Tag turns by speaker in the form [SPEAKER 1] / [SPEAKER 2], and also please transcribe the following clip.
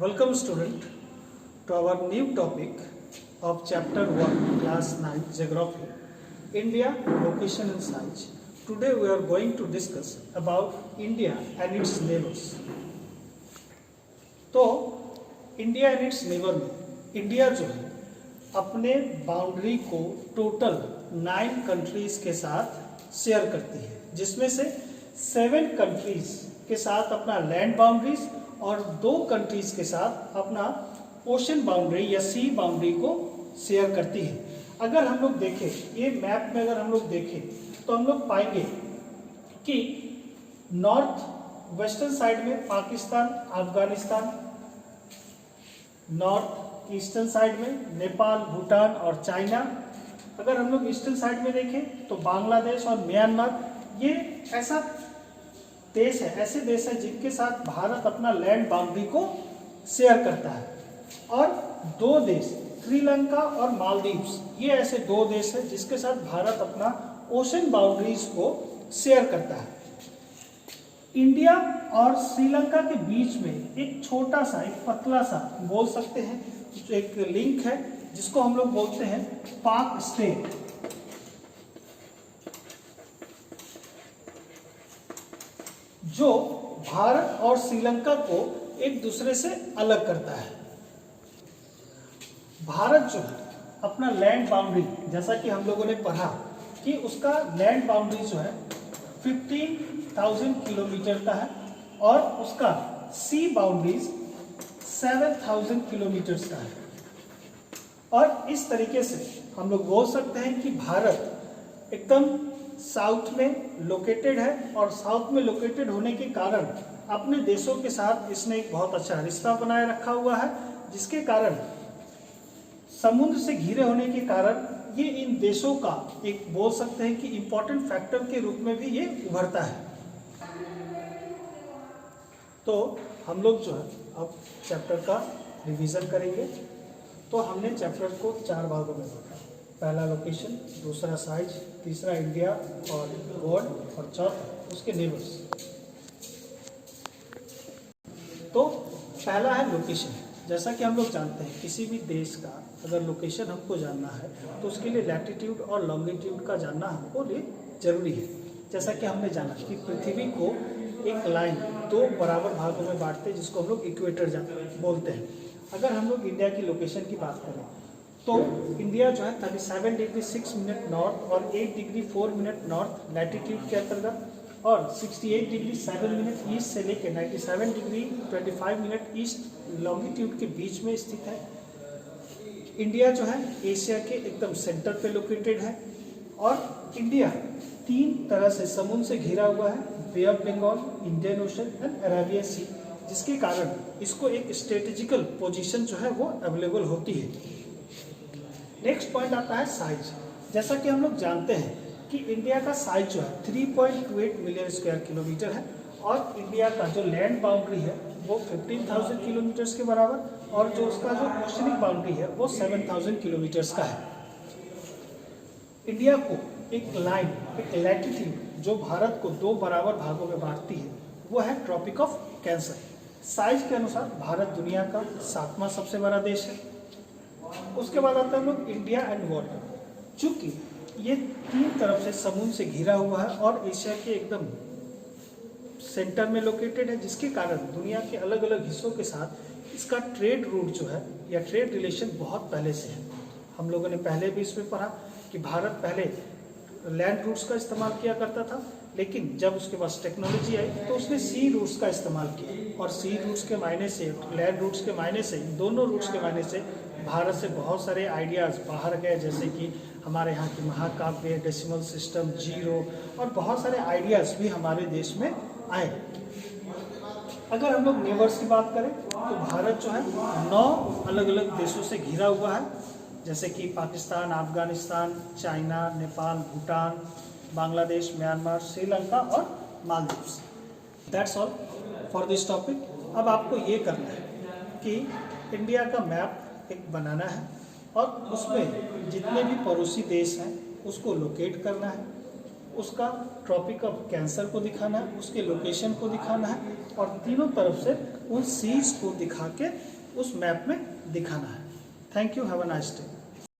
[SPEAKER 1] Welcome student to our new topic of chapter 1 class 9 geography India location and size. Today we are going to discuss about India and its neighbors. तो India and it's neighbour में India जो है अपने boundary को total 9 countries के साथ share करती है, जिसमें से 7 कंट्रीज के साथ अपना लैंड बाउंड्रीज और 2 कंट्रीज के साथ अपना ओशन बाउंड्री या सी बाउंड्री को शेयर करती है। अगर हम लोग देखें ये मैप में, अगर हम लोग देखें तो हम लोग पाएंगे कि नॉर्थ वेस्टर्न साइड में Pakistan, Afghanistan, north eastern side में नेपाल, भूटान और चाइना। अगर हम लोग ईस्टर्न साइड में देखें तो बांग्लादेश और म्यांमार, ये ऐसा देश है, ऐसे देश है जिनके साथ भारत अपना लैंड बाउंड्री को शेयर करता है। और 2 देश श्रीलंका और मालदीव्स, ये ऐसे 2 देश है जिसके साथ भारत अपना ओशन बाउंड्रीज को शेयर करता है। इंडिया और श्रीलंका के बीच में एक छोटा सा, एक पतला सा बोल सकते हैं, एक लिंक है जिसको हम लोग बोलते हैं पाक स्ट्रेट। जो भारत और श्रीलंका को एक दूसरे से अलग करता है। भारत जो है अपना लैंड बाउंड्री, जैसा कि हम लोगों ने पढ़ा कि उसका लैंड बाउंड्री जो है 15,000 किलोमीटर का है और उसका सी बाउंड्रीज 7,000 किलोमीटर का है। और इस तरीके से हम लोग बोल सकते हैं कि भारत एकदम साउथ में लोकेटेड है और साउथ में लोकेटेड होने के कारण अपने देशों के साथ इसने एक बहुत अच्छा रिश्ता बनाए रखा हुआ है, जिसके कारण समुद्र से घिरे होने के कारण ये इन देशों का एक बोल सकते हैं कि इम्पोर्टेंट फैक्टर के रूप में भी ये उभरता है। तो हम लोग जो है अब चैप्टर का रिवीजन करेंगे। तो हमने चैप्टर को 4 भागों में बांटा। पहला लोकेशन, दूसरा साइज, तीसरा इंडिया और वर्ल्ड और चौथा उसके नेबर्स। तो पहला है लोकेशन। जैसा कि हम लोग जानते हैं किसी भी देश का अगर लोकेशन हमको जानना है तो उसके लिए लैटिट्यूड और लॉन्गिट्यूड का जानना हमको लिए जरूरी है। जैसा कि हमने जाना कि पृथ्वी को एक लाइन 2 बराबर भागों में बांटते हैं, जिसको हम लोग इक्वेटर बोलते हैं। अगर हम लोग इंडिया की लोकेशन की बात करें तो इंडिया जो है 37 डिग्री 6 मिनट नॉर्थ और 8 डिग्री 4 मिनट नॉर्थ लैटिट्यूड के अंतर्गत और 68 डिग्री 7 मिनट ईस्ट से लेकर 97 डिग्री 25 मिनट ईस्ट लॉन्गिट्यूड के बीच में स्थित है। इंडिया जो है एशिया के एकदम सेंटर पे लोकेटेड है और इंडिया 3 तरह से समुद्र से घिरा हुआ है, bay of Bengal, Indian ocean and Arabian sea, जिसके कारण इसको एक स्ट्रेटेजिकल पोजीशन जो है वो अवेलेबल होती है। नेक्स्ट पॉइंट आता है साइज। जैसा कि हम लोग जानते हैं कि इंडिया का साइज जो है 3.28 मिलियन स्क्वायर किलोमीटर है और इंडिया का जो लैंड बाउंड्री है वो 15,000 किलोमीटर्स के बराबर और जो उसका जो ओशनिक बाउंड्री है वो 7,000 किलोमीटर्स का है। इंडिया को एक लाइन, एक लैटिट्यूड जो भारत को 2 बराबर भागों में बांटती है वो है ट्रॉपिक ऑफ कैंसर। साइज के अनुसार भारत दुनिया का 7वां सबसे बड़ा देश है। उसके बाद आता है हम लोग इंडिया एंड वर्ल्ड। चूंकि ये 3 तरफ से समुद्र से घिरा हुआ है और एशिया के एकदम सेंटर में लोकेटेड है, जिसके कारण दुनिया के अलग अलग हिस्सों के साथ इसका ट्रेड रूट जो है या ट्रेड रिलेशन बहुत पहले से है। हम लोगों ने पहले भी इसमें पढ़ा कि भारत पहले लैंड रूट्स का इस्तेमाल किया करता था, लेकिन जब उसके पास टेक्नोलॉजी आई तो उसने सी रूट्स का इस्तेमाल किया और सी रूट्स के मायने से, लैंड रूट्स के मायने से, दोनों रूट्स के मायने से भारत से बहुत सारे आइडियाज़ बाहर गए, जैसे कि हमारे यहाँ की महाकाव्य, डेसिमल सिस्टम, जीरो और बहुत सारे आइडियाज़ भी हमारे देश में आए। अगर हम लोग नेबर्स की बात करें तो भारत जो है 9 अलग अलग देशों से घिरा हुआ है, जैसे कि पाकिस्तान, अफगानिस्तान, चाइना, नेपाल, भूटान, बांग्लादेश, म्यांमार, श्रीलंका और Maldives. That's all for this topic. अब आपको ये करना है कि इंडिया का मैप एक बनाना है और उसमें जितने भी पड़ोसी देश हैं उसको लोकेट करना है। उसका ट्रॉपिक ऑफ कैंसर को दिखाना है, उसके लोकेशन को दिखाना है और तीनों तरफ से उन सीज को दिखा के उस मैप में दिखाना है। Thank you, have a nice day.